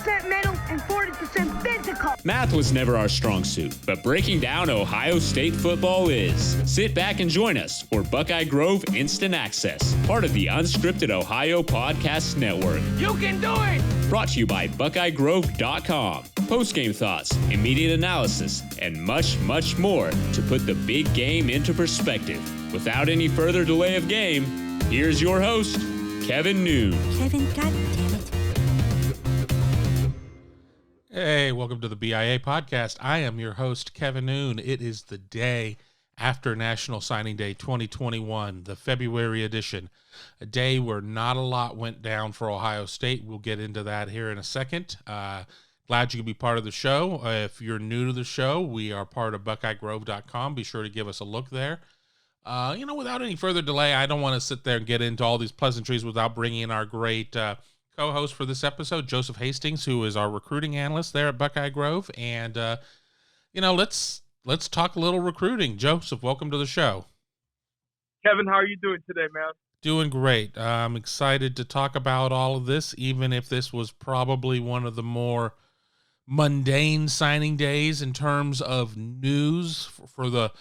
60% mental and 40% physical. Math was never our strong suit, but breaking down Ohio State football is. Sit back and join us for BuckeyeGrove Instant Access, part of the Unscripted Ohio Podcast Network. You can do it! Brought to you by BuckeyeGrove.com. Post-game thoughts, immediate analysis, and much, much more to put the big game into perspective. Without any further delay of game, here's your host, Kevin Noon. Kevin, goddammit. Hey, welcome to the BIA Podcast. I am your host, Kevin Noon. It is the day after National Signing Day 2021, the February edition, a day where not a lot went down for Ohio State. We'll get into that here in a second. Glad you could be part of the show. If you're new to the show, we are part of BuckeyeGrove.com. Be sure to give us a look there. Without any further delay, I don't want to sit there and get into all these pleasantries without bringing in our great co-host for this episode, Joseph Hastings, who is our recruiting analyst there at Buckeye Grove. And, let's talk a little recruiting. Joseph, welcome to the show. Kevin, how are you doing today, man? Doing great. I'm excited to talk about all of this, even if this was probably one of the more mundane signing days in terms of news for the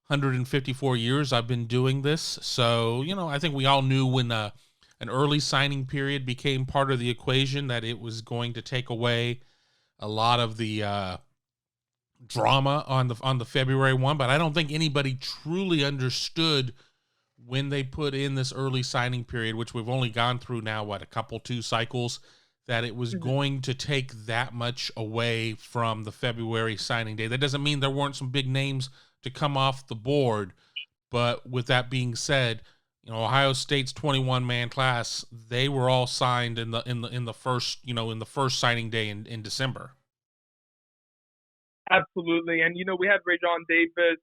154 years I've been doing this. So, I think we all knew when an early signing period became part of the equation that it was going to take away a lot of the drama on the February one, but I don't think anybody truly understood when they put in this early signing period, which we've only gone through now, two cycles, that it was going to take that much away from the February signing day. That doesn't mean there weren't some big names to come off the board, but with that being said, Ohio State's 21-man class, they were all signed in the first signing day in December. Absolutely. And, we had Rashod Davis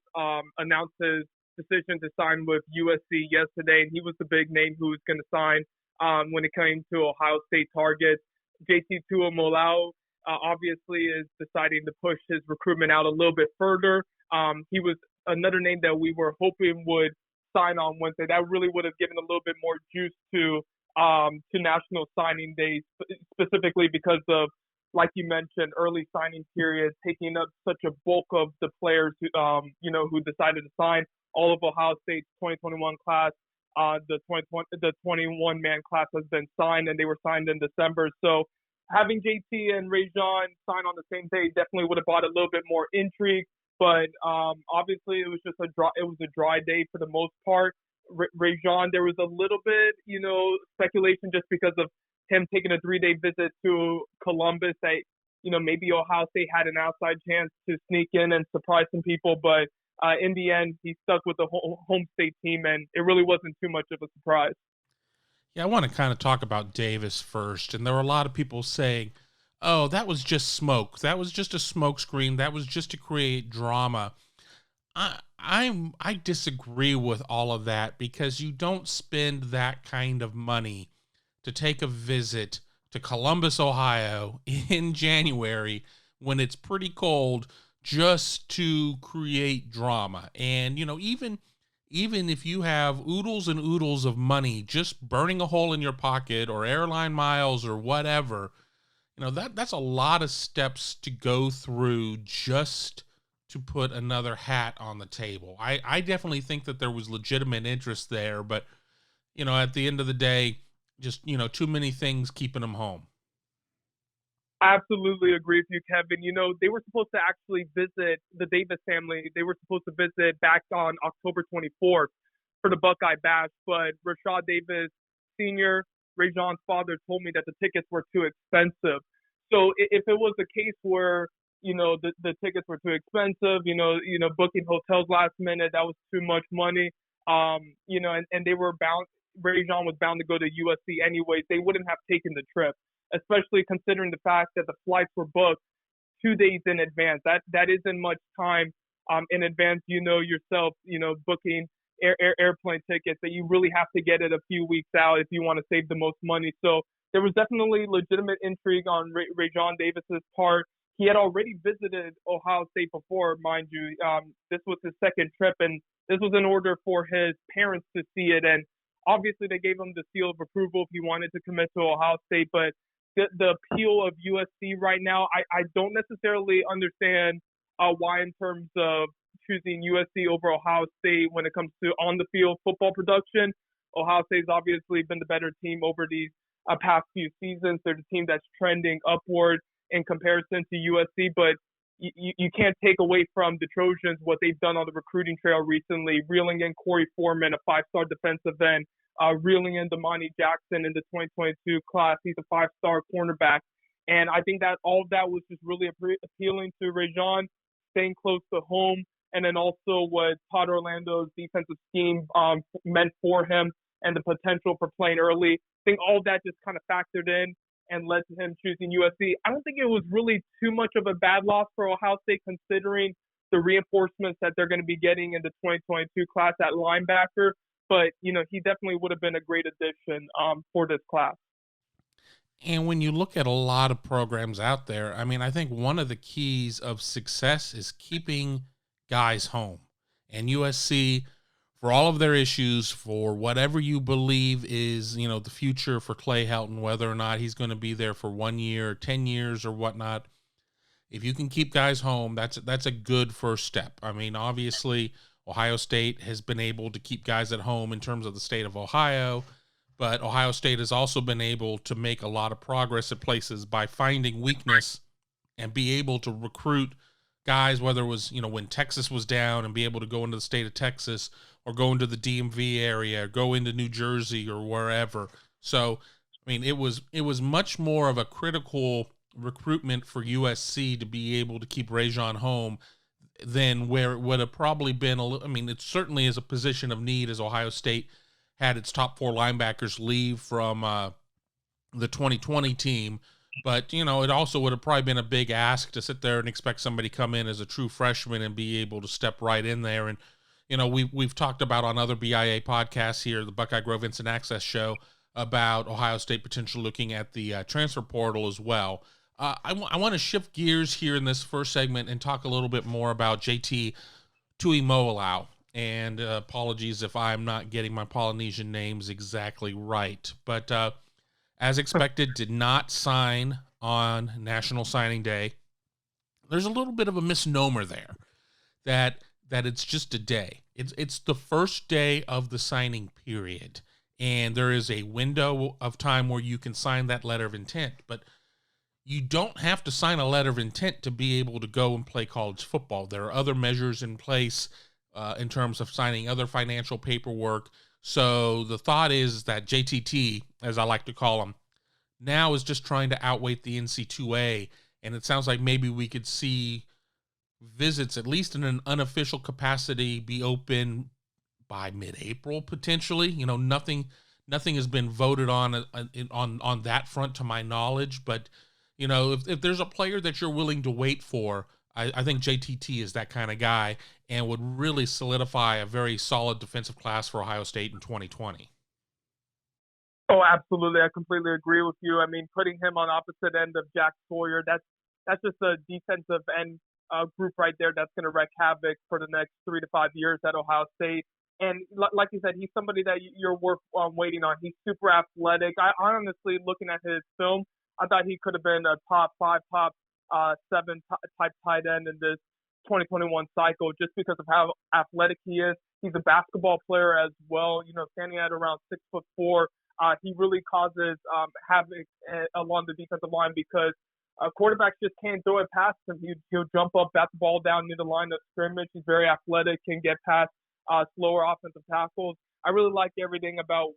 announce his decision to sign with USC yesterday, and he was the big name who was going to sign when it came to Ohio State targets. JT Tuimoloau obviously is deciding to push his recruitment out a little bit further. He was another name that we were hoping would sign on Wednesday. That really would have given a little bit more juice to National Signing Days, specifically because of, like you mentioned, early signing period taking up such a bulk of the players who decided to sign. All of Ohio State's 2021 class, the 21-man class has been signed, and they were signed in December. So having JT and Rashod sign on the same day definitely would have brought a little bit more intrigue. But obviously, it was just a dry day for the most part. Rashod, there was a little bit, speculation just because of him taking a 3-day visit to Columbus that, maybe Ohio State had an outside chance to sneak in and surprise some people. But in the end, he stuck with the home state team, and it really wasn't too much of a surprise. Yeah, I want to kind of talk about Davis first. And there were a lot of people saying, oh, that was just smoke. That was just a smoke screen. That was just to create drama. I disagree with all of that, because you don't spend that kind of money to take a visit to Columbus, Ohio in January when it's pretty cold just to create drama. And, even if you have oodles and oodles of money just burning a hole in your pocket or airline miles or whatever, that's a lot of steps to go through just to put another hat on the table. I definitely think that there was legitimate interest there, but, at the end of the day, just, too many things keeping them home. I absolutely agree with you, Kevin. They were supposed to actually visit the Davis family. They were supposed to visit back on October 24th for the Buckeye Bash, but Rashod Davis Sr., Rashon's father, told me that the tickets were too expensive. So if it was a case where, the tickets were too expensive, booking hotels last minute, that was too much money, and they were bound, Rashod was bound to go to USC anyways, they wouldn't have taken the trip, especially considering the fact that the flights were booked 2 days in advance. That isn't much time in advance, yourself, booking airplane tickets, that you really have to get it a few weeks out if you want to save the most money. So there was definitely legitimate intrigue on Rashod Davis's part. He had already visited Ohio State before, mind you. This was his second trip, and this was in order for his parents to see it. And obviously, they gave him the seal of approval if he wanted to commit to Ohio State. But the appeal of USC right now. I don't necessarily understand why in terms of choosing USC over Ohio State when it comes to on-the-field football production. Ohio State's obviously been the better team over these past few seasons. They're the team that's trending upward in comparison to USC, but you can't take away from the Trojans what they've done on the recruiting trail recently, reeling in Corey Foreman, a five-star defensive end, reeling in Damani Jackson in the 2022 class. He's a five-star cornerback. And I think that all of that was just really appealing to Rashod, staying close to home, and then also what Todd Orlando's defensive scheme meant for him and the potential for playing early. I think all of that just kind of factored in and led to him choosing USC. I don't think it was really too much of a bad loss for Ohio State considering the reinforcements that they're going to be getting in the 2022 class at linebacker. But, he definitely would have been a great addition for this class. And when you look at a lot of programs out there, I think one of the keys of success is keeping guys home. And USC, for all of their issues, for whatever you believe is, the future for Clay Helton, whether or not he's going to be there for 1 year, 10 years or whatnot, if you can keep guys home, that's a good first step. Obviously, Ohio State has been able to keep guys at home in terms of the state of Ohio, but Ohio State has also been able to make a lot of progress at places by finding weakness and be able to recruit guys, whether it was, when Texas was down, and be able to go into the state of Texas or go into the DMV area, or go into New Jersey or wherever. So, it was much more of a critical recruitment for USC to be able to keep Rashod home than where it would have probably been it certainly is a position of need, as Ohio State had its top 4 linebackers leave from the 2020 team. But, it also would have probably been a big ask to sit there and expect somebody to come in as a true freshman and be able to step right in there. And, we've talked about on other BIA podcasts here, the BuckeyeGrove Instant Access show, about Ohio State potentially looking at the transfer portal as well. I want to shift gears here in this first segment and talk a little bit more about JT Tuimoloau. And apologies if I'm not getting my Polynesian names exactly right. But as expected, did not sign on National Signing Day. There's a little bit of a misnomer there that it's just a day. It's the first day of the signing period. And there is a window of time where you can sign that letter of intent. But you don't have to sign a letter of intent to be able to go and play college football. There are other measures in place in terms of signing other financial paperwork. So the thought is that JTT, as I like to call him, now is just trying to outweight the NC2A. And it sounds like maybe we could see visits, at least in an unofficial capacity, be open by mid-April potentially. Nothing has been voted on that front to my knowledge. But, if there's a player that you're willing to wait for, I think JTT is that kind of guy and would really solidify a very solid defensive class for Ohio State in 2020. Oh, absolutely. I completely agree with you. Putting him on opposite end of Jack Sawyer, that's just a defensive end group right there that's going to wreak havoc for the next 3 to 5 years at Ohio State. And like you said, he's somebody that you're worth waiting on. He's super athletic. I honestly, looking at his film, I thought he could have been a top 5, top 7 type tight end in this 2021 cycle just because of how athletic he is. He's a basketball player as well, standing at around 6'4". He really causes havoc along the defensive line because quarterbacks just can't throw it past him. He'll jump up, bat the ball down near the line of scrimmage. He's very athletic, can get past slower offensive tackles. I really like everything about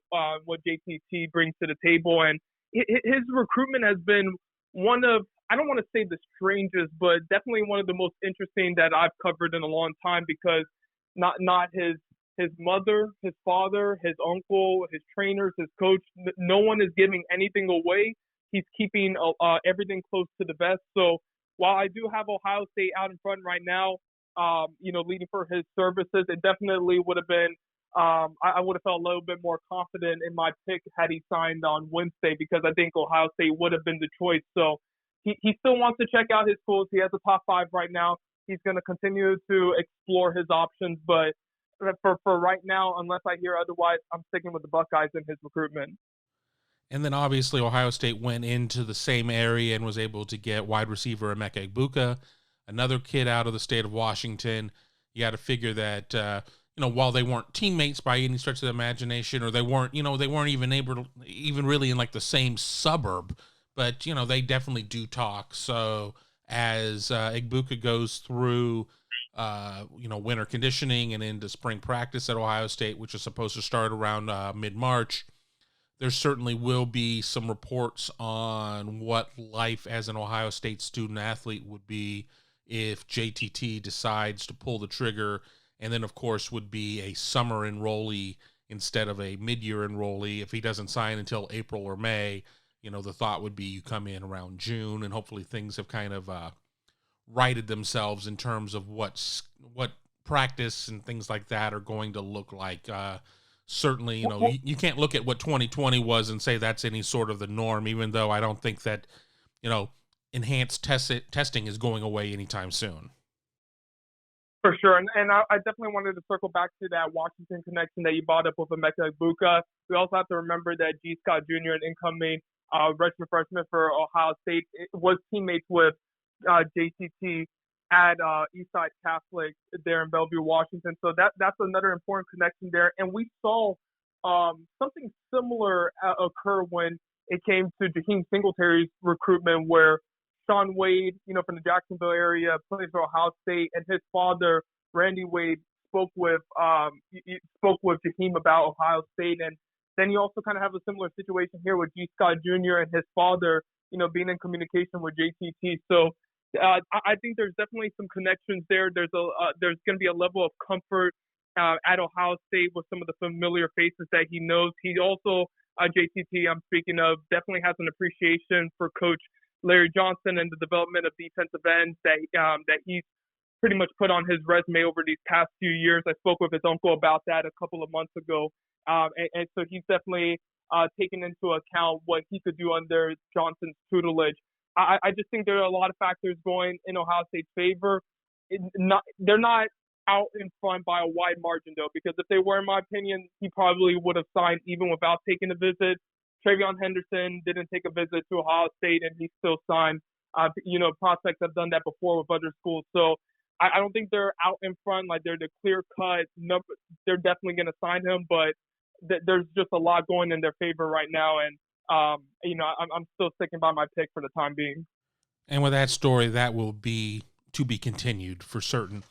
what JTT brings to the table. And his recruitment has been one of, I don't want to say the strangest, but definitely one of the most interesting that I've covered in a long time because not his mother, his father, his uncle, his trainers, his coach, no one is giving anything away. He's keeping everything close to the vest. So while I do have Ohio State out in front right now, leading for his services, it definitely would have been, I would have felt a little bit more confident in my pick had he signed on Wednesday because I think Ohio State would have been the choice. So he still wants to check out his schools. He has a top 5 right now. He's going to continue to explore his options, but for right now, unless I hear otherwise, I'm sticking with the Buckeyes in his recruitment. And then obviously Ohio State went into the same area and was able to get wide receiver Emeka Egbuka, another kid out of the state of Washington. You got to figure that, while they weren't teammates by any stretch of the imagination, or they weren't even able to, even really in like the same suburb, but, they definitely do talk. So as Egbuka goes through, winter conditioning and into spring practice at Ohio State, which is supposed to start around mid-March, there certainly will be some reports on what life as an Ohio State student athlete would be if JTT decides to pull the trigger, and then, of course, would be a summer enrollee instead of a mid-year enrollee. If he doesn't sign until April or May, the thought would be you come in around June, and hopefully things have kind of righted themselves in terms of what practice and things like that are going to look like. Certainly, you can't look at what 2020 was and say that's any sort of the norm, even though I don't think that, enhanced testing is going away anytime soon. For sure. And I definitely wanted to circle back to that Washington connection that you brought up with Emeka Egbuka. We also have to remember that G. Scott Jr., an incoming freshman for Ohio State, was teammates with JTT at Eastside Catholic there in Bellevue, Washington. So that's another important connection there. And we saw something similar occur when it came to Jaheim Singletary's recruitment, where Sean Wade, from the Jacksonville area, played for Ohio State, and his father, Randy Wade, spoke with Jaheim about Ohio State. And then you also kind of have a similar situation here with G. Scott Jr. and his father, being in communication with JTT. So I think there's definitely some connections there. There's going to be a level of comfort at Ohio State with some of the familiar faces that he knows. He also, JTT, I'm speaking of, definitely has an appreciation for Coach Larry Johnson and the development of defensive ends that he's pretty much put on his resume over these past few years. I spoke with his uncle about that a couple of months ago, and so he's definitely taken into account what he could do under Johnson's tutelage. I just think there are a lot of factors going in Ohio State's favor. They're not out in front by a wide margin, though, because if they were, in my opinion, he probably would have signed even without taking a visit. Travion Henderson didn't take a visit to Ohio State, and he still signed. Prospects have done that before with other schools. So I don't think they're out in front, like they're the clear-cut number. They're definitely going to sign him, but there's just a lot going in their favor right now, and I'm still sticking by my pick for the time being. And with that story, that will be to be continued for certain.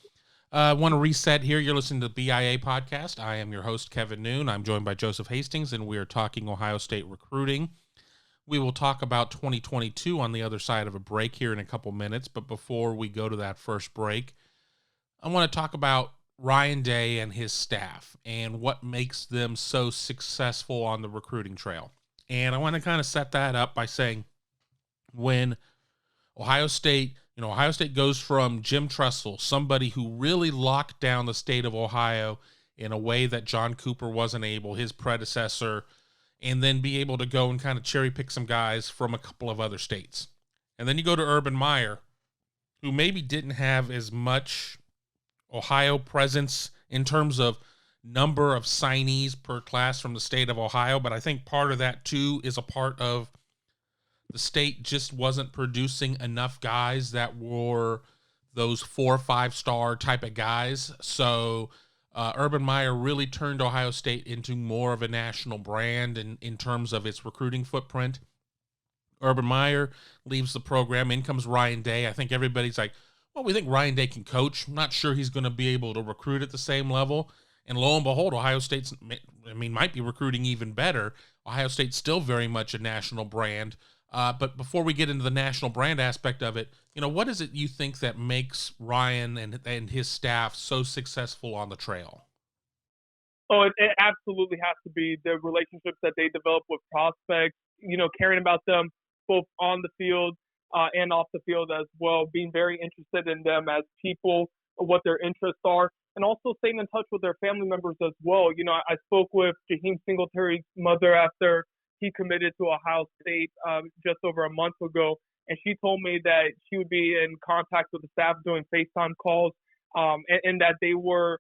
I want to reset here. You're listening to the BIA Podcast. I am your host, Kevin Noon. I'm joined by Joseph Hastings, and we are talking Ohio State recruiting. We will talk about 2022 on the other side of a break here in a couple minutes. But before we go to that first break, I want to talk about Ryan Day and his staff and what makes them so successful on the recruiting trail. And I want to kind of set that up by saying when Ohio State goes from Jim Tressel, somebody who really locked down the state of Ohio in a way that John Cooper wasn't able, his predecessor, and then be able to go and kind of cherry pick some guys from a couple of other states. And then you go to Urban Meyer, who maybe didn't have as much Ohio presence in terms of number of signees per class from the state of Ohio, but I think part of that too is a part of the state just wasn't producing enough guys that were those 4 or 5-star type of guys. So Urban Meyer really turned Ohio State into more of a national brand in terms of its recruiting footprint. Urban Meyer leaves the program. In comes Ryan Day. I think everybody's like, well, we think Ryan Day can coach. I'm not sure he's going to be able to recruit at the same level. And lo and behold, Ohio State's, might be recruiting even better. Ohio State's still very much a national brand. But before we get into the national brand aspect of it, what is it you think that makes Ryan and his staff so successful on the trail? Oh, it absolutely has to be the relationships that they develop with prospects, caring about them both on the field and off the field as well, being very interested in them as people, what their interests are, and also staying in touch with their family members as well. I spoke with Jaheim Singletary's mother after he committed to Ohio State just over a month ago, and she told me that she would be in contact with the staff doing FaceTime calls, and that they were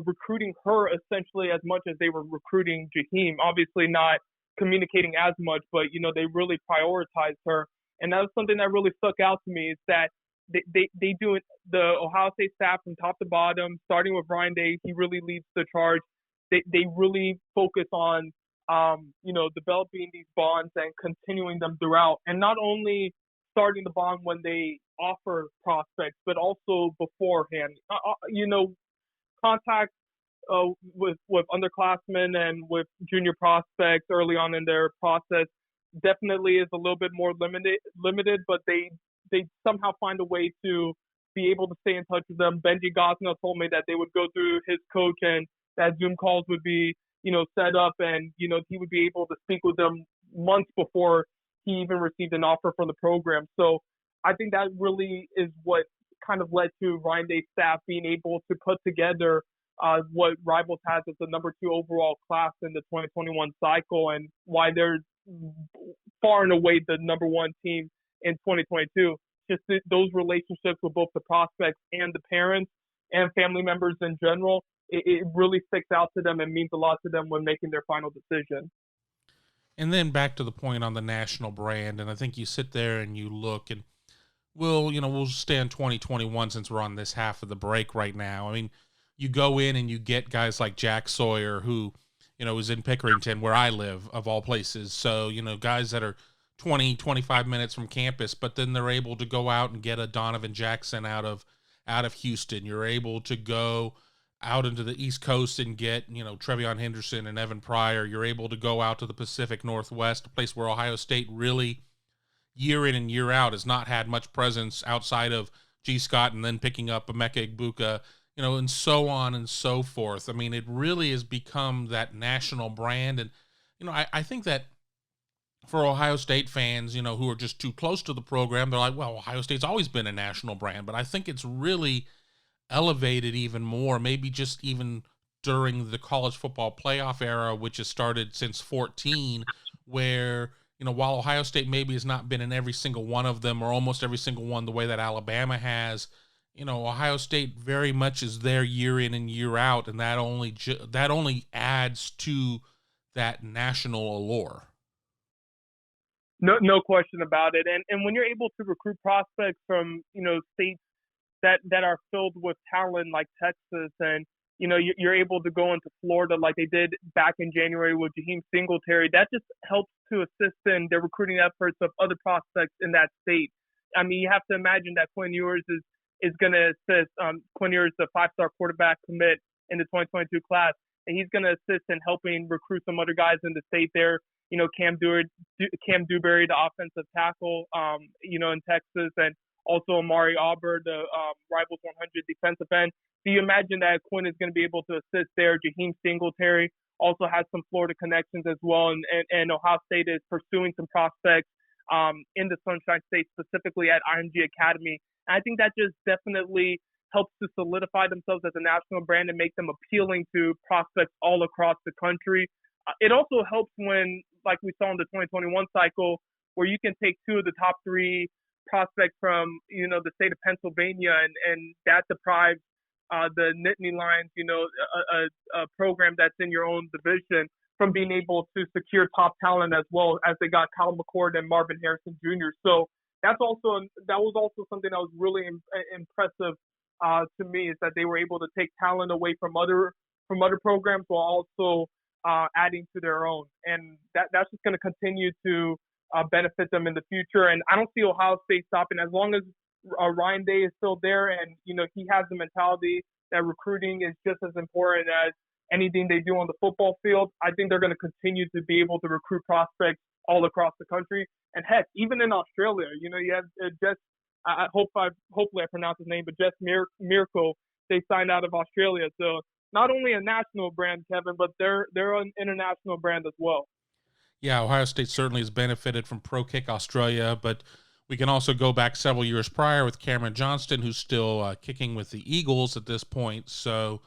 recruiting her essentially as much as they were recruiting Jaheim. Obviously not communicating as much, but, they really prioritized her. And that was something that really stuck out to me, is that they do it, the Ohio State staff from top to bottom, starting with Ryan Day. He really leads the charge. They really focus on, developing these bonds and continuing them throughout, and not only starting the bond when they offer prospects, but also beforehand. Contact with underclassmen and with junior prospects early on in their process definitely is a little bit more limited, but they somehow find a way to be able to stay in touch with them. Benji Gosnell told me that they would go through his coach, and that Zoom calls would be, set up, and, he would be able to speak with them months before he even received an offer from the program. So I think that really is what kind of led to Ryan Day's staff being able to put together what Rivals has as the number 2 overall class in the 2021 cycle, and why they're far and away the number 1 team in 2022. Just those relationships with both the prospects and the parents and family members in general, it really sticks out to them and means a lot to them when making their final decision. And then back to the point on the national brand, and I think you sit there and you look, and we'll stay in 2021 since we're on this half of the break right now. I mean, you go in and you get guys like Jack Sawyer, who, is in Pickerington, where I live, of all places. So, guys that are 20, 25 minutes from campus, but then they're able to go out and get a Donovan Jackson out of Houston. You're able to go out into the East Coast and get, Trevion Henderson and Evan Pryor. You're able to go out to the Pacific Northwest, a place where Ohio State really, year in and year out, has not had much presence outside of G. Scott and then picking up Emeka Egbuka, and so on and so forth. I mean, it really has become that national brand. And, I think that for Ohio State fans, who are just too close to the program, they're like, well, Ohio State's always been a national brand. But I think it's really elevated even more, maybe just even during the college football playoff era, which has started since 2014, where, while Ohio State maybe has not been in every single one of them, or almost every single one, the way that Alabama has, Ohio State very much is there year in and year out, and that only adds to that national allure. No question about it. And when you're able to recruit prospects from, states that are filled with talent like Texas, and, you're able to go into Florida like they did back in January with Jaheim Singletary, that just helps to assist in the recruiting efforts of other prospects in that state. I mean, you have to imagine that Quinn Ewers is going to assist. Quinn Ewers, the 5-star quarterback commit in the 2022 class, and he's going to assist in helping recruit some other guys in the state there. Cam Dewberry, the offensive tackle, in Texas, and also Amari Auber, the Rivals 100 defensive end. Do you imagine that Quinn is going to be able to assist there? Jaheim Singletary also has some Florida connections as well, and Ohio State is pursuing some prospects in the Sunshine State, specifically at IMG Academy. And I think that just definitely helps to solidify themselves as a national brand and make them appealing to prospects all across the country. It also helps when, like we saw in the 2021 cycle, where you can take 2 of the top 3 prospects from, the state of Pennsylvania, and that deprives the Nittany Lions, a program that's in your own division, from being able to secure top talent as well, as they got Kyle McCord and Marvin Harrison Jr. So that was also something that was really impressive to me, is that they were able to take talent away from other programs while also adding to their own, and that's just going to continue to benefit them in the future. And I don't see Ohio State stopping as long as Ryan Day is still there, and he has the mentality that recruiting is just as important as anything they do on the football field. I think they're going to continue to be able to recruit prospects all across the country, and heck, even in Australia. You have hopefully I pronounced his name, but Jess Miracle, they signed out of Australia. So not only a national brand, Kevin, but they're an international brand as well. Yeah, Ohio State certainly has benefited from Pro Kick Australia, but we can also go back several years prior with Cameron Johnston, who's still kicking with the Eagles at this point. So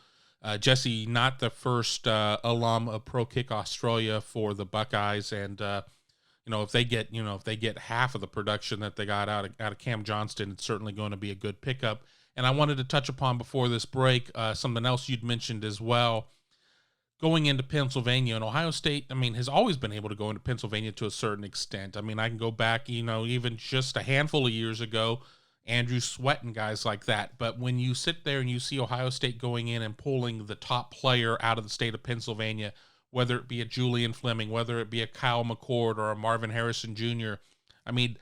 Jesse, not the first alum of Pro Kick Australia for the Buckeyes, and if they get half of the production that they got out of Cam Johnston, it's certainly going to be a good pickup. And I wanted to touch upon before this break something else you'd mentioned as well. going into Pennsylvania, and Ohio State, I mean, has always been able to go into Pennsylvania to a certain extent. I mean, I can go back, even just a handful of years ago, Andrew Sweat and guys like that. But when you sit there and you see Ohio State going in and pulling the top player out of the state of Pennsylvania, whether it be a Julian Fleming, whether it be a Kyle McCord or a Marvin Harrison Jr., I mean,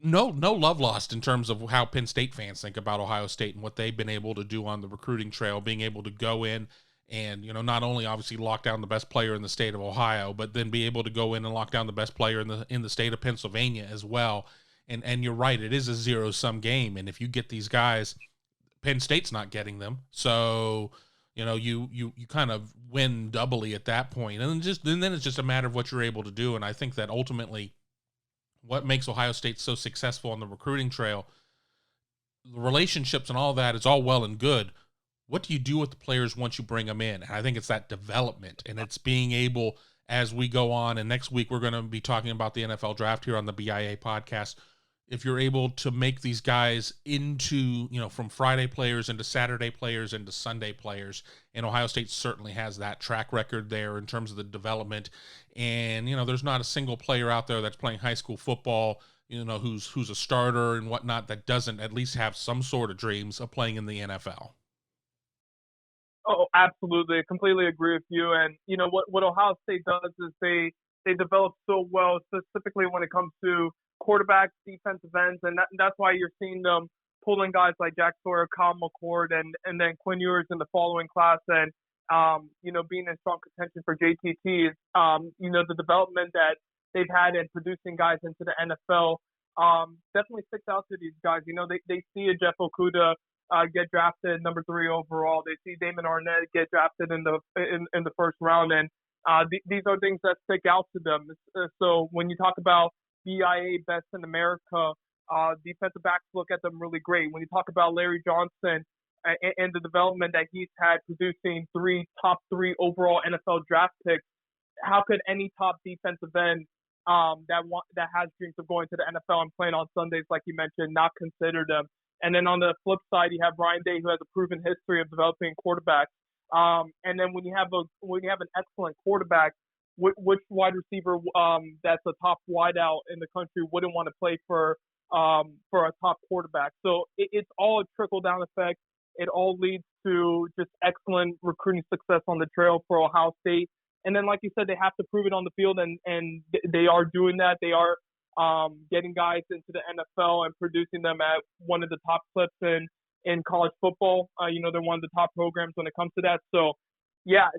no love lost in terms of how Penn State fans think about Ohio State and what they've been able to do on the recruiting trail, being able to go in and, not only obviously lock down the best player in the state of Ohio, but then be able to go in and lock down the best player in the state of Pennsylvania as well. And you're right, it is a zero-sum game. And if you get these guys, Penn State's not getting them. So, you kind of win doubly at that point. And then it's just a matter of what you're able to do. And I think that ultimately what makes Ohio State so successful on the recruiting trail, the relationships and all that is all well and good. What do you do with the players once you bring them in? And I think it's that development, and it's being able, as we go on, and next week we're going to be talking about the NFL draft here on the BIA podcast. If you're able to make these guys into, from Friday players into Saturday players into Sunday players, and Ohio State certainly has that track record there in terms of the development. And, there's not a single player out there that's playing high school football, who's a starter and whatnot, that doesn't at least have some sort of dreams of playing in the NFL. Oh, absolutely. I completely agree with you. And, what Ohio State does is they develop so well, specifically when it comes to quarterbacks, defensive ends, and that's why you're seeing them pulling guys like Jack Sawyer, Kyle McCord, and then Quinn Ewers in the following class, and, being in strong contention for JTT is, the development that they've had in producing guys into the NFL definitely sticks out to these guys. They see a Jeff Okudah get drafted number 3 overall. They see Damon Arnett get drafted in the first round, and these are things that stick out to them. So when you talk about BIA best in America, defensive backs look at them really great. When you talk about Larry Johnson and the development that he's had producing top three overall NFL draft picks, how could any top defensive end that has dreams of going to the NFL and playing on Sundays, like you mentioned, not consider them? And then on the flip side, you have Ryan Day, who has a proven history of developing quarterbacks. And then when you have an excellent quarterback, which wide receiver that's a top wideout in the country wouldn't want to play for a top quarterback? So it's all a trickle down effect. It all leads to just excellent recruiting success on the trail for Ohio State. And then, like you said, they have to prove it on the field, and they are doing that. They are getting guys into the NFL and producing them at one of the top clips in college football. They're one of the top programs when it comes to that. So, yeah,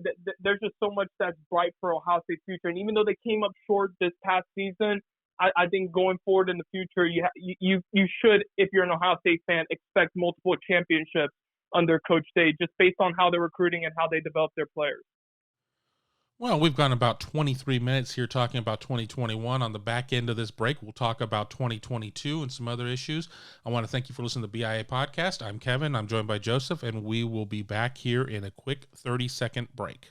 there's just so much that's bright for Ohio State's future. And even though they came up short this past season, I think going forward in the future, you should, if you're an Ohio State fan, expect multiple championships under Coach Day, just based on how they're recruiting and how they develop their players. Well, we've gone about 23 minutes here talking about 2021. On the back end of this break, we'll talk about 2022 and some other issues. I want to thank you for listening to the BIA Podcast. I'm Kevin. I'm joined by Joseph, and we will be back here in a quick 30-second break.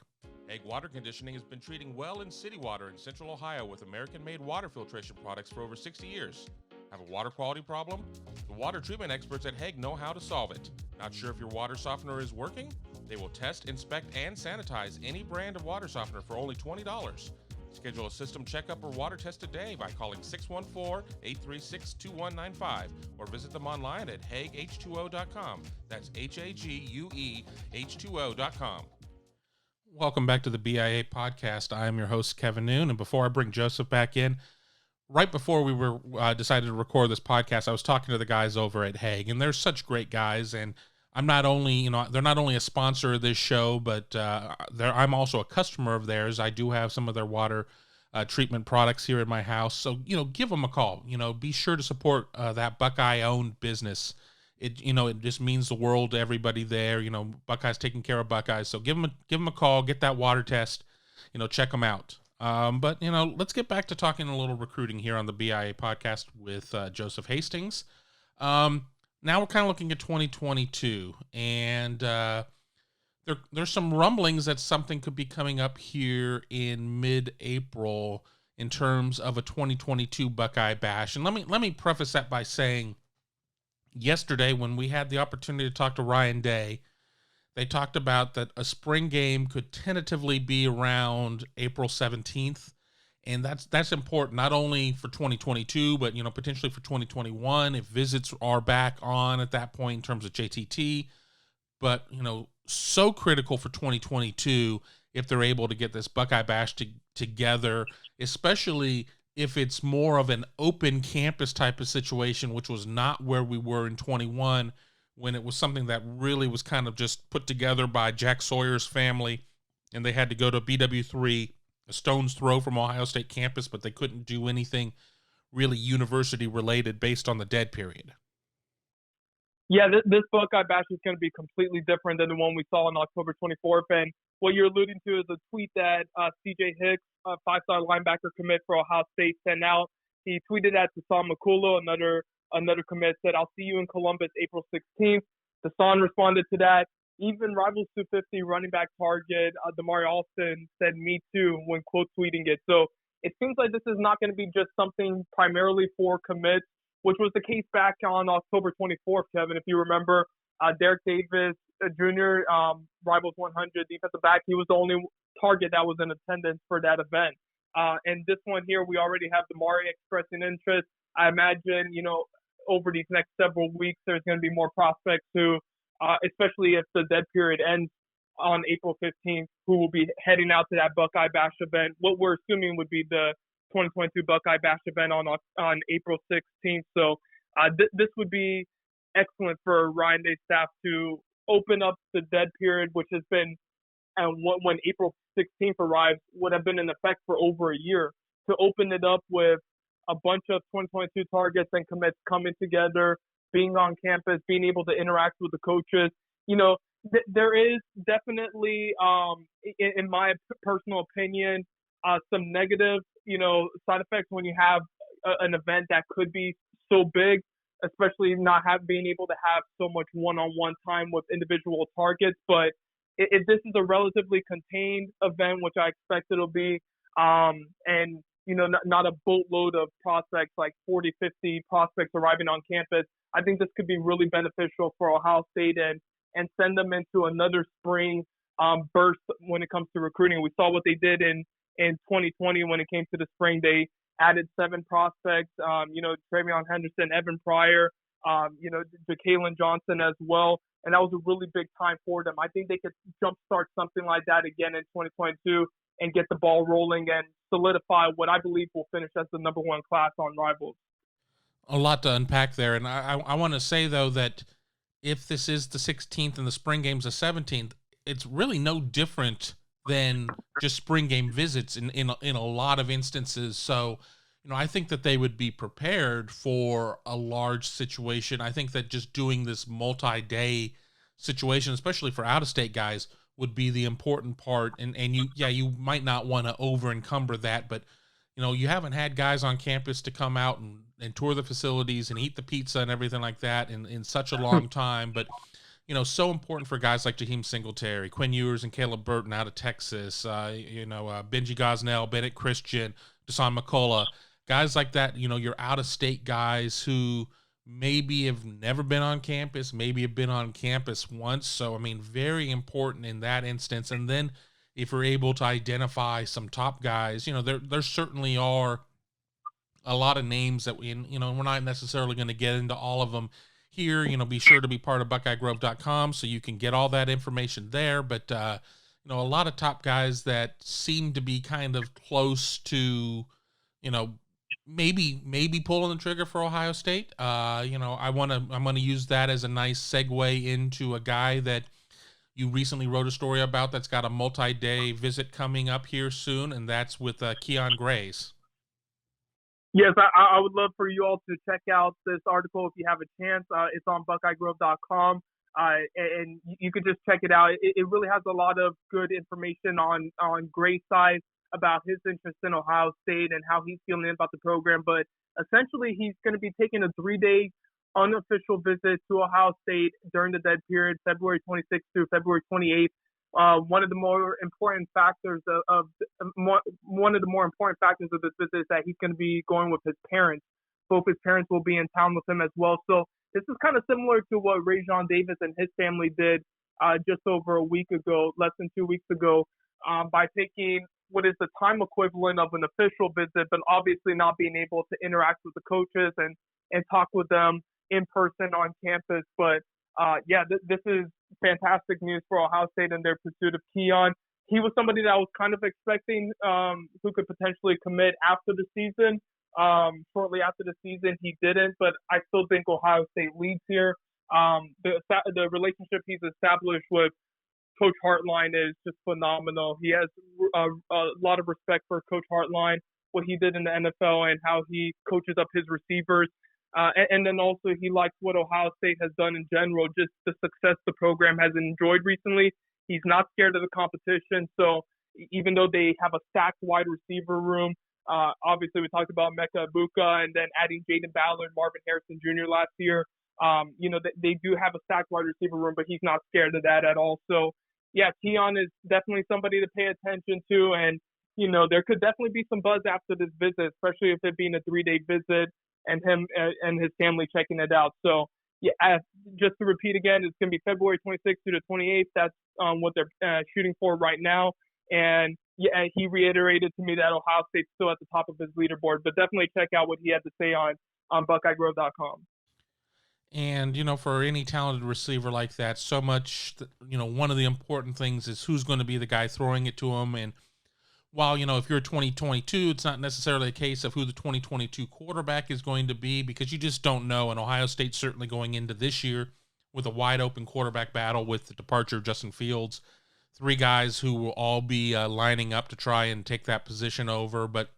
Egg Water Conditioning has been treating well in city water in Central Ohio with American-made water filtration products for over 60 years. Have a water quality problem? The water treatment experts at Hague know how to solve it. Not sure if your water softener is working? They will test, inspect, and sanitize any brand of water softener for only $20. Schedule a system checkup or water test today by calling 614-836-2195 or visit them online at HagueH2O.com. That's Hague H2O.com. Welcome back to the BIA Podcast. I am your host, Kevin Noon, and before I bring Joseph back in, right before we were decided to record this podcast, I was talking to the guys over at Hague, and they're such great guys. And I'm not only, they're not only a sponsor of this show, but I'm also a customer of theirs. I do have some of their water treatment products here in my house. So, give them a call. Be sure to support that Buckeye-owned business. It just means the world to everybody there. Buckeyes taking care of Buckeyes. So give them a call, get that water test, check them out. But let's get back to talking a little recruiting here on the BIA Podcast with Joseph Hastings. Now we're kind of looking at 2022, and there's some rumblings that something could be coming up here in mid-April in terms of a 2022 Buckeye Bash. And let me preface that by saying, yesterday when we had the opportunity to talk to Ryan Day, they talked about that a spring game could tentatively be around April 17th. And that's important, not only for 2022, but, potentially for 2021, if visits are back on at that point in terms of JTT, but, so critical for 2022 if they're able to get this Buckeye Bash together, especially if it's more of an open campus type of situation, which was not where we were in 21, when it was something that really was kind of just put together by Jack Sawyer's family, and they had to go to BW3, a stone's throw from Ohio State campus, but they couldn't do anything really university related based on the dead period. Yeah, this Buckeye Bash is going to be completely different than the one we saw on October 24th. And what you're alluding to is a tweet that C.J. Hicks, a five-star linebacker commit for Ohio State, sent out. He tweeted at Tassan Makulo, another commit, said, "I'll see you in Columbus April 16th. Tassan responded to that. Even Rivals 250 running back target, Damari Alston, said "me too" when quote tweeting it. So it seems like this is not going to be just something primarily for commits, which was the case back on October 24th, Kevin. If you remember, Derek Davis Jr., Rivals 100 defensive back, he was the only target that was in attendance for that event. And this one here, we already have Damari expressing interest. I imagine, over these next several weeks, there's going to be more prospects who, especially if the dead period ends on April 15th, who will be heading out to that Buckeye Bash event. What we're assuming would be the 2022 Buckeye Bash event on April 16th. So this would be excellent for Ryan Day's staff to open up the dead period, which has been, when April 16th arrives, would have been in effect for over a year, to open it up with a bunch of 2022 targets and commits coming together, being on campus, being able to interact with the coaches. There is definitely, in my personal opinion, some negative, side effects when you have an event that could be so big, especially not being able to have so much one-on-one time with individual targets. But if this is a relatively contained event, which I expect it'll be, and not a boatload of prospects, like 40, 50 prospects arriving on campus, I think this could be really beneficial for Ohio State and send them into another spring burst when it comes to recruiting. We saw what they did in 2020 when it came to the spring. They added 7 prospects, Travion Henderson, Evan Pryor, Ja'Kalen Johnson as well. And that was a really big time for them. I think they could jumpstart something like that again in 2022 and get the ball rolling and solidify what I believe will finish as the number 1 class on Rivals. A lot to unpack there. And I want to say, though, that if this is the 16th and the spring game's the 17th, it's really no different than just spring game visits in a lot of instances. So, I think that they would be prepared for a large situation. I think that just doing this multi-day situation, especially for out-of-state guys, would be the important part. And you might not want to over-encumber that, but, you haven't had guys on campus to come out and tour the facilities and eat the pizza and everything like that in such a long time. But, so important for guys like Jaheim Singletary, Quinn Ewers, and Caleb Burton out of Texas, Benji Gosnell, Bennett Christian, Tassan McCullough, guys like that, your out-of-state guys who maybe have never been on campus, maybe have been on campus once. So, very important in that instance. And then if we're able to identify some top guys, there certainly are a lot of names that we're not necessarily going to get into all of them here. Be sure to be part of BuckeyeGrove.com so you can get all that information there. But, a lot of top guys that seem to be kind of close to, maybe pulling the trigger for Ohio State. I'm going to use that as a nice segue into a guy that you recently wrote a story about that's got a multi-day visit coming up here soon, and that's with Keon Grace. Yes, I would love for you all to check out this article if you have a chance. It's on BuckeyeGrove.com, and you can just check it out. It really has a lot of good information on Gray's side about his interest in Ohio State and how he's feeling about the program. But essentially, he's going to be taking a 3-day unofficial visit to Ohio State during the dead period, February 26th through February 28th. One of the more important factors of this visit is that he's going to be going with his parents. Both his parents will be in town with him as well. So this is kind of similar to what Rashod Davis and his family did just over a week ago, less than 2 weeks ago, by taking what is the time equivalent of an official visit, but obviously not being able to interact with the coaches and talk with them in person on campus. But this is fantastic news for Ohio State and their pursuit of Keon. He was somebody that I was kind of expecting who could potentially commit after the season. Shortly after the season, he didn't, but I still think Ohio State leads here. The relationship he's established with Coach Hartline is just phenomenal. He has a lot of respect for Coach Hartline, what he did in the NFL and how he coaches up his receivers. And then also he likes what Ohio State has done in general, just the success the program has enjoyed recently. He's not scared of the competition. So even though they have a stacked wide receiver room, obviously we talked about Mecca Ibuka and then adding Jaden Ballard, Marvin Harrison Jr. last year. They do have a stacked wide receiver room, but he's not scared of that at all. So, yeah, Keon is definitely somebody to pay attention to. And, there could definitely be some buzz after this visit, especially if it being a 3-day visit and him and his family checking it out. So, yeah, just to repeat again, it's going to be February 26th through the 28th. That's what they're shooting for right now. And, yeah, he reiterated to me that Ohio State's still at the top of his leaderboard. But definitely check out what he had to say on BuckeyeGrove.com. And, for any talented receiver like that, so much, one of the important things is who's going to be the guy throwing it to him. And while, if you're 2022, it's not necessarily a case of who the 2022 quarterback is going to be because you just don't know. And Ohio State certainly going into this year with a wide open quarterback battle with the departure of Justin Fields, 3 guys who will all be lining up to try and take that position over. But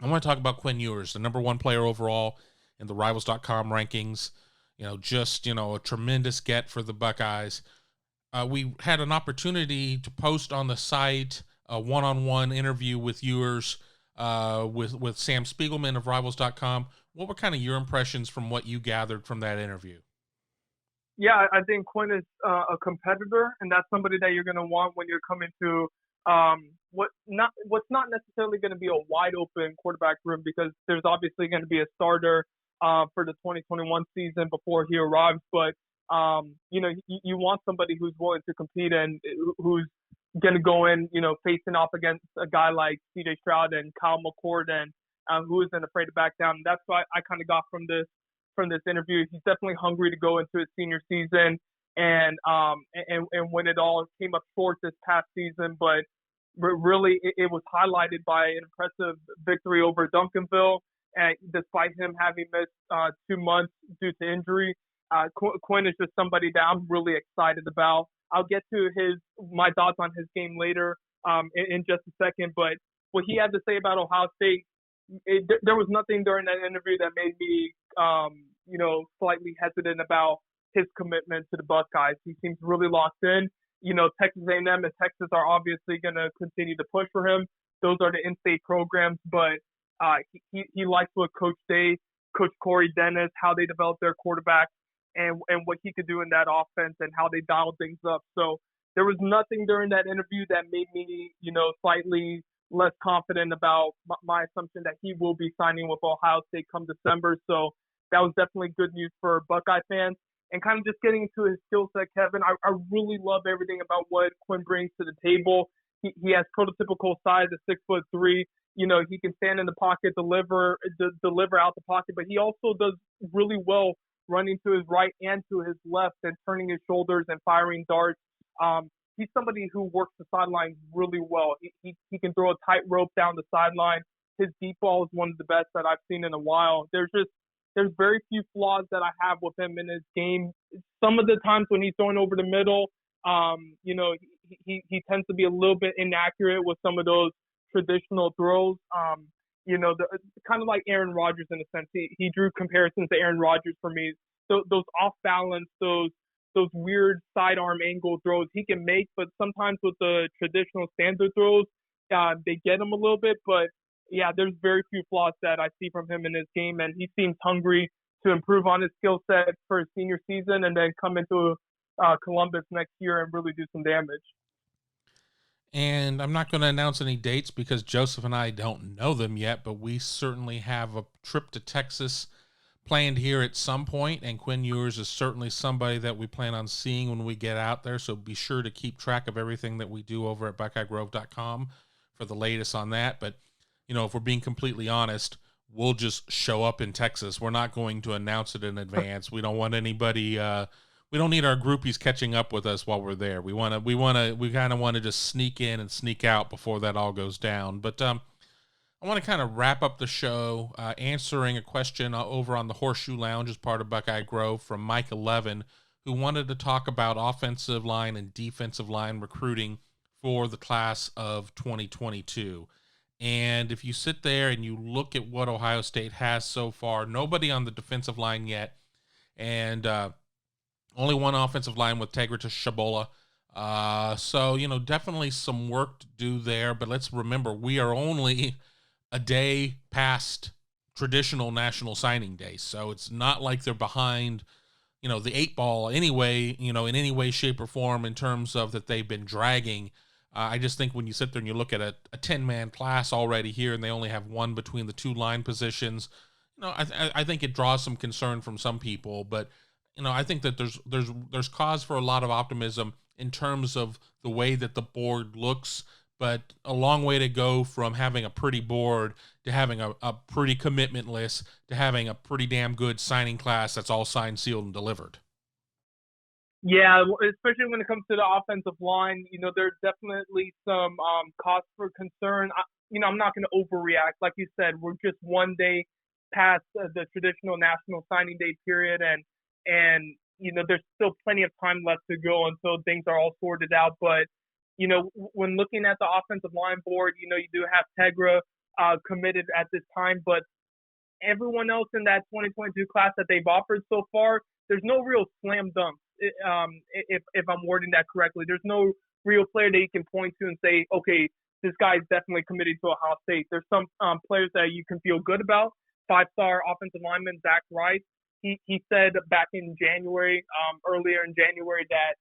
I want to talk about Quinn Ewers, the number 1 player overall in the Rivals.com rankings. A tremendous get for the Buckeyes. We had an opportunity to post on the site a one-on-one interview with Ewers with Sam Spiegelman of Rivals.com. What were kind of your impressions from what you gathered from that interview? Yeah, I think Quinn is a competitor, and that's somebody that you're going to want when you're coming to what's not necessarily going to be a wide-open quarterback room because there's obviously going to be a starter for the 2021 season before he arrives. But, you want somebody who's willing to compete and who's going to go in, facing off against a guy like C.J. Stroud and Kyle McCord and who isn't afraid to back down. And that's what I kind of got from this interview. He's definitely hungry to go into his senior season and when it all came up short this past season. But really, it was highlighted by an impressive victory over Duncanville. And despite him having missed 2 months due to injury, Quinn is just somebody that I'm really excited about. I'll get to my thoughts on his game later in just a second. But what he had to say about Ohio State, there was nothing during that interview that made me, slightly hesitant about his commitment to the Buckeyes. He seems really locked in. Texas A&M and Texas are obviously going to continue to push for him. Those are the in-state programs, but he likes what Coach Day, Coach Corey Dennis, how they develop their quarterback and what he could do in that offense and how they dial things up. So there was nothing during that interview that made me, slightly less confident about my assumption that he will be signing with Ohio State come December. So that was definitely good news for Buckeye fans. And kind of just getting into his skill set, Kevin, I really love everything about what Quinn brings to the table. He has prototypical size at 6'3". He can stand in the pocket, deliver out the pocket, but he also does really well running to his right and to his left and turning his shoulders and firing darts. He's somebody who works the sideline really well. He can throw a tight rope down the sideline. His deep ball is one of the best that I've seen in a while. There's very few flaws that I have with him in his game. Some of the times when he's throwing over the middle, he tends to be a little bit inaccurate with some of those traditional throws. Kind of like Aaron Rodgers in a sense. He drew comparisons to Aaron Rodgers for me. So those off balance, those weird sidearm angle throws he can make, but sometimes with the traditional standard throws, they get him a little bit. But yeah, there's very few flaws that I see from him in his game, and he seems hungry to improve on his skill set for his senior season and then come into Columbus next year and really do some damage. And I'm not going to announce any dates because Joseph and I don't know them yet, but we certainly have a trip to Texas planned here at some point, and Quinn Ewers is certainly somebody that we plan on seeing when we get out there. So be sure to keep track of everything that we do over at BuckeyeGrove.com for the latest on that. But, if we're being completely honest, we'll just show up in Texas. We're not going to announce it in advance. We don't want anybody, we don't need our groupies catching up with us while we're there. We kind of want to just sneak in and sneak out before that all goes down. But, I want to kind of wrap up the show answering a question over on the Horseshoe Lounge as part of Buckeye Grove from Mike 11, who wanted to talk about offensive line and defensive line recruiting for the class of 2022. And if you sit there and you look at what Ohio State has so far, nobody on the defensive line yet, and only one offensive line with Tegritus Shabola. So, definitely some work to do there. But let's remember, we are only a day past traditional National Signing Day. So it's not like they're behind, the 8 ball anyway, in any way, shape, or form in terms of that they've been dragging. I just think when you sit there and you look at a 10-man class already here and they only have one between the 2 line positions, I think it draws some concern from some people. But, I think that there's cause for a lot of optimism in terms of the way that the board looks. But a long way to go from having a pretty board to having a pretty commitment list to having a pretty damn good signing class that's all signed, sealed, and delivered. Yeah, especially when it comes to the offensive line, there's definitely some cause for concern. I'm not going to overreact. Like you said, we're just one day past the traditional National Signing Day period, and there's still plenty of time left to go until things are all sorted out. But when looking at the offensive line board, you do have Tegra committed at this time, but everyone else in that 2022 class that they've offered so far, there's no real slam dunk. If I'm wording that correctly, there's no real player that you can point to and say, okay, this guy is definitely committed to Ohio State. There's some players that you can feel good about. 5-star offensive lineman Zach Rice, he said back in January, earlier in January, that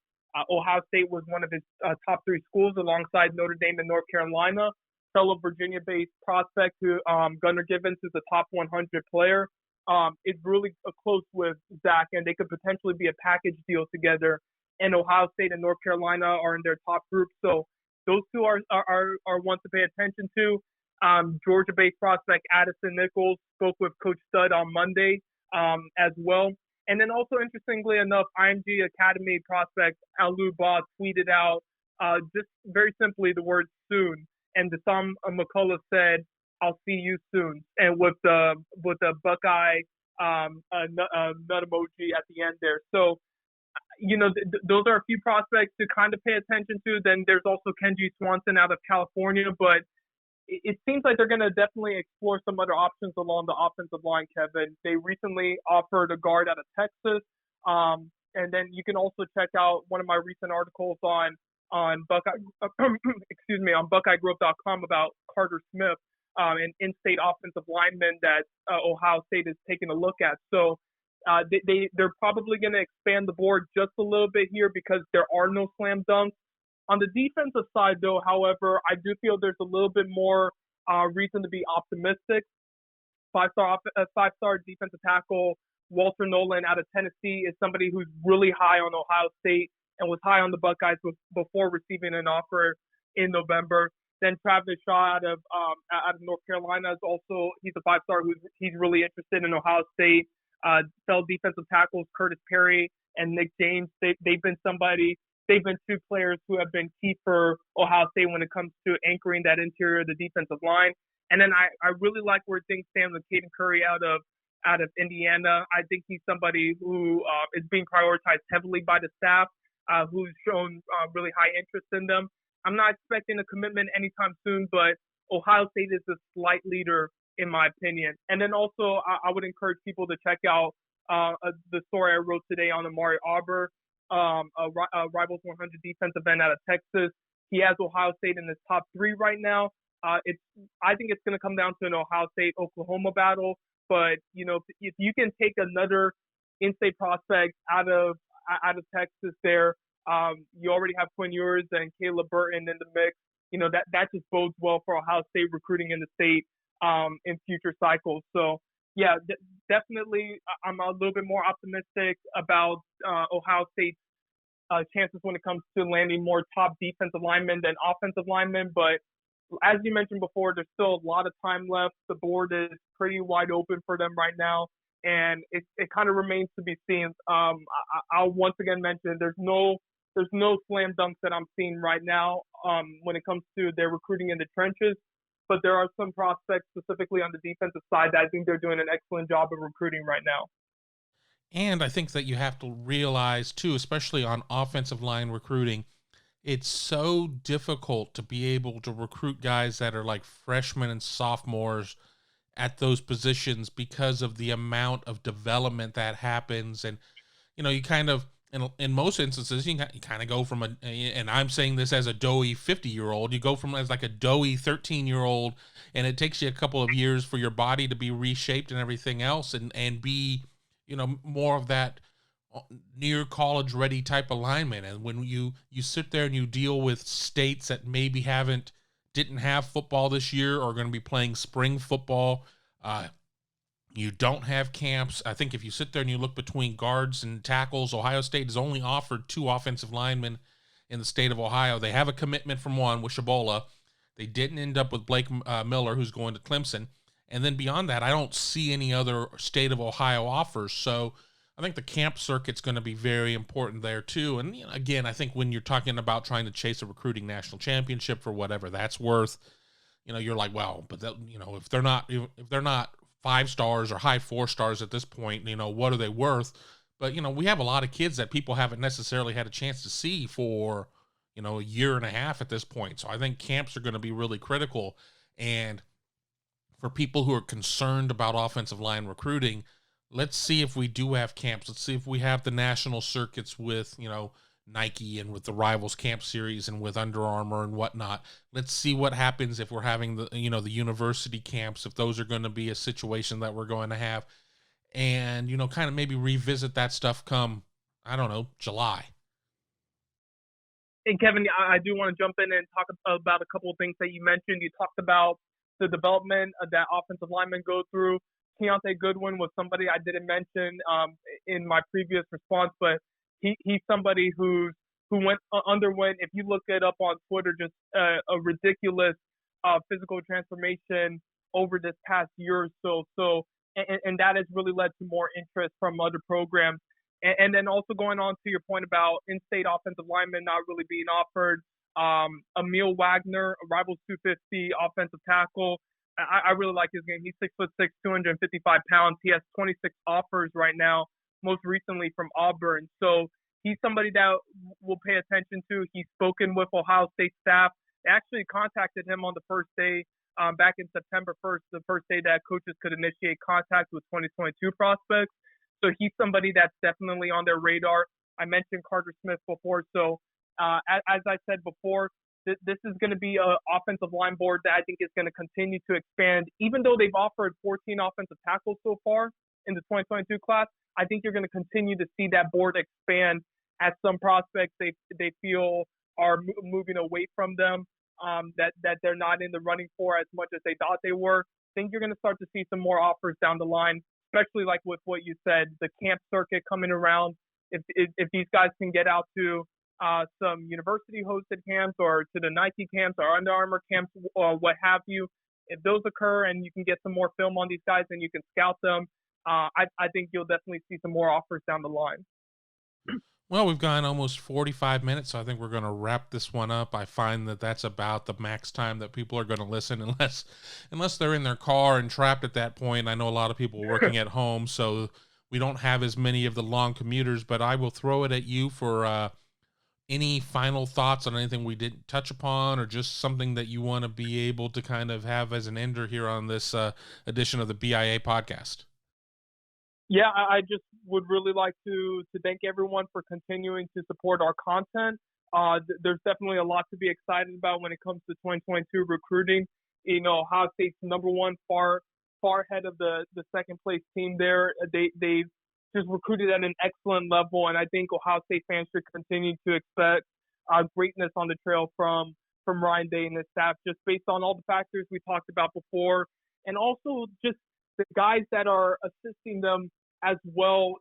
Ohio State was one of his top 3 schools alongside Notre Dame and North Carolina. Fellow Virginia-based prospect who Gunnar Givens is a top 100 player. It's really close with Zach, and they could potentially be a package deal together. And Ohio State and North Carolina are in their top group, so those 2 are ones to pay attention to. Georgia-based prospect Addison Nichols spoke with Coach Stud on Monday as well. And then also, interestingly enough, IMG Academy prospect Alu Ba tweeted out just very simply the word soon. And Desam McCullough said, "I'll see you soon." And with the Buckeye nut emoji at the end there. So, those are a few prospects to kind of pay attention to. Then there's also Kenji Swanson out of California. But it seems like they're going to definitely explore some other options along the offensive line, Kevin. They recently offered a guard out of Texas. And then you can also check out one of my recent articles on Buckeye, on BuckeyeGrove.com about Carter Smith, an in-state offensive lineman that Ohio State is taking a look at. So they're probably going to expand the board just a little bit here because there are no slam dunks. On the defensive side, though, however, I do feel there's a little bit more reason to be optimistic. 5-star defensive tackle Walter Nolan out of Tennessee is somebody who's really high on Ohio State and was high on the Buckeyes before receiving an offer in November. Then Travis Shaw out of North Carolina is also, he's a 5-star he's really interested in Ohio State. Fellow defensive tackles Curtis Perry and Nick James, they've been 2 players who have been key for Ohio State when it comes to anchoring that interior of the defensive line. And then I really like where things stand with Caden Curry out of Indiana. I think he's somebody who is being prioritized heavily by the staff, who's shown really high interest in them. I'm not expecting a commitment anytime soon, but Ohio State is a slight leader in my opinion. And then also I would encourage people to check out the story I wrote today on Amari Auber, a Rivals 100 defensive end out of Texas. He has Ohio State in his top 3 right now. I think it's going to come down to an Ohio State-Oklahoma battle. But, if you can take another in-state prospect out of Texas there, you already have Quinn Ewers and Caleb Burton in the mix. That just bodes well for Ohio State recruiting in the state in future cycles. So, yeah, definitely, I'm a little bit more optimistic about Ohio State's chances when it comes to landing more top defensive linemen than offensive linemen. But as you mentioned before, there's still a lot of time left. The board is pretty wide open for them right now, and it kind of remains to be seen. I'll once again mention there's no slam dunks that I'm seeing right now when it comes to their recruiting in the trenches. But there are some prospects specifically on the defensive side that I think they're doing an excellent job of recruiting right now. And I think that you have to realize too, especially on offensive line recruiting, it's so difficult to be able to recruit guys that are like freshmen and sophomores at those positions because of the amount of development that happens. And, you kind of, in most instances, you kind of go from and I'm saying this as a doughy 50-year-old, you go from as like a doughy 13-year-old, and it takes you a couple of years for your body to be reshaped and everything else and be, more of that near college ready type of lineman. And when you sit there and you deal with states that maybe didn't have football this year or are going to be playing spring football, you don't have camps. I think if you sit there and you look between guards and tackles, Ohio State has only offered 2 offensive linemen in the state of Ohio. They have a commitment from one with Shabola. They didn't end up with Blake Miller, who's going to Clemson. And then beyond that, I don't see any other state of Ohio offers. So I think the camp circuit's going to be very important there too. And again, I think when you're talking about trying to chase a recruiting national championship for whatever that's worth, you're like, well, but that, if they're not 5 stars or high 4 stars at this point, what are they worth? But, we have a lot of kids that people haven't necessarily had a chance to see for, a year and a half at this point. So I think camps are going to be really critical. And for people who are concerned about offensive line recruiting, let's see if we do have camps. Let's see if we have the national circuits with, Nike and with the Rivals Camp Series and with Under Armour and whatnot. Let's see what happens if we're having the university camps, if those are going to be a situation that we're going to have, and, kind of maybe revisit that stuff come, I don't know, July. And Kevin, I do want to jump in and talk about a couple of things that you mentioned. You talked about the development that offensive linemen go through. Keontae Goodwin was somebody I didn't mention in my previous response, but he's somebody who underwent, if you look it up on Twitter, just a ridiculous physical transformation over this past year or so. So, and that has really led to more interest from other programs. And then also going on to your point about in-state offensive linemen not really being offered, Emil Wagner, a Rivals 250 offensive tackle. I really like his game. He's 6'6", 255 pounds. He has 26 offers right now, most recently from Auburn. So he's somebody that we'll pay attention to. He's spoken with Ohio State staff. They actually contacted him on the first day, back in September 1st, the first day that coaches could initiate contact with 2022 prospects. So he's somebody that's definitely on their radar. I mentioned Carter Smith before. So as I said before, this is going to be an offensive line board that I think is going to continue to expand. Even though they've offered 14 offensive tackles so far in the 2022 class, I think you're going to continue to see that board expand as some prospects they feel are moving away from them, that they're not in the running for as much as they thought they were. I think you're going to start to see some more offers down the line, especially like with what you said, the camp circuit coming around. If these guys can get out to some university-hosted camps or to the Nike camps or Under Armour camps or what have you, if those occur and you can get some more film on these guys and you can scout them, I think you'll definitely see some more offers down the line. Well, we've gone almost 45 minutes, so I think we're going to wrap this one up. I find that that's about the max time that people are going to listen, unless they're in their car and trapped at that point. I know a lot of people working at home, so we don't have as many of the long commuters, but I will throw it at you for any final thoughts on anything we didn't touch upon, or just something that you want to be able to kind of have as an ender here on this edition of the BIA podcast. Yeah, I just would really like to thank everyone for continuing to support our content. There's definitely a lot to be excited about when it comes to 2022 recruiting. Ohio State's number one, far ahead of the second place team there. They've just recruited at an excellent level, and I think Ohio State fans should continue to expect greatness on the trail from Ryan Day and his staff, just based on all the factors we talked about before, and also just the guys that are assisting them as well,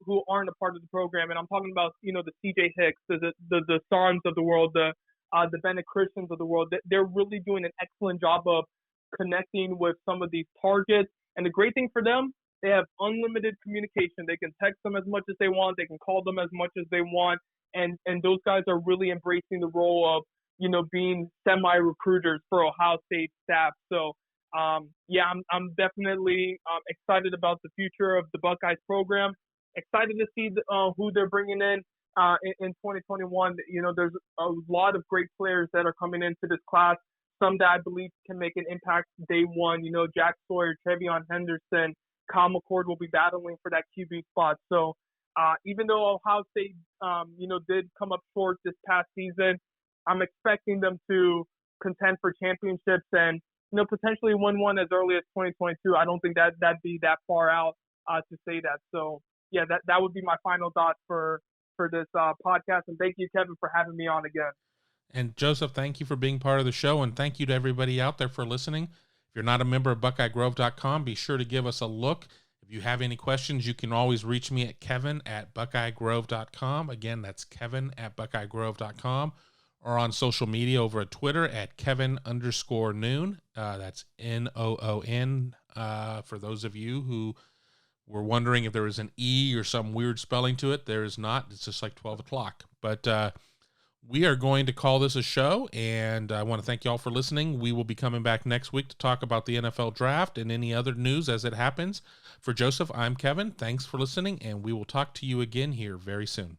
who aren't a part of the program, and I'm talking about, the CJ Hicks, the Sarms of the world, the Bennett Christians of the world. They're really doing an excellent job of connecting with some of these targets. And the great thing for them, they have unlimited communication. They can text them as much as they want. They can call them as much as they want. And those guys are really embracing the role of, being semi-recruiters for Ohio State staff. So, I'm definitely excited about the future of the Buckeyes program. Excited to see who they're bringing in 2021. There's a lot of great players that are coming into this class. Some that I believe can make an impact day one. Jack Sawyer, Trevion Henderson, Kyle McCord will be battling for that QB spot. So even though Ohio State, did come up short this past season, I'm expecting them to contend for championships and, potentially win one as early as 2022. I don't think that'd be that far out to say that. So, yeah, that would be my final thoughts for this podcast. And thank you, Kevin, for having me on again. And Joseph, thank you for being part of the show. And thank you to everybody out there for listening. If you're not a member of BuckeyeGrove.com, be sure to give us a look. If you have any questions, you can always reach me at kevin@BuckeyeGrove.com. Again, that's kevin@BuckeyeGrove.com. Or on social media over at Twitter at Kevin_Noon. That's Noon. For those of you who were wondering if there was an E or some weird spelling to it, there is not. It's just like 12 o'clock. But we are going to call this a show, and I want to thank you all for listening. We will be coming back next week to talk about the NFL draft and any other news as it happens. For Joseph, I'm Kevin. Thanks for listening, and we will talk to you again here very soon.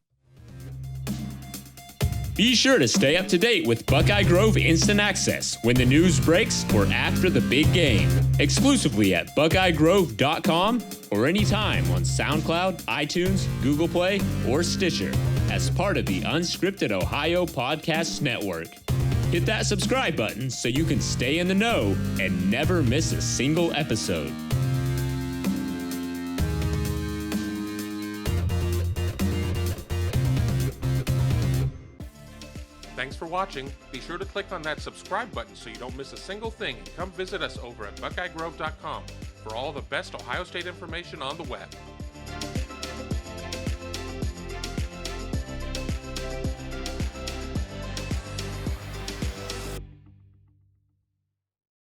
Be sure to stay up to date with Buckeye Grove Instant Access when the news breaks or after the big game. Exclusively at BuckeyeGrove.com or anytime on SoundCloud, iTunes, Google Play, or Stitcher as part of the Unscripted Ohio Podcast Network. Hit that subscribe button so you can stay in the know and never miss a single episode. Thanks for watching. Be sure to click on that subscribe button so you don't miss a single thing, and come visit us over at BuckeyeGrove.com for all the best Ohio State information on the web.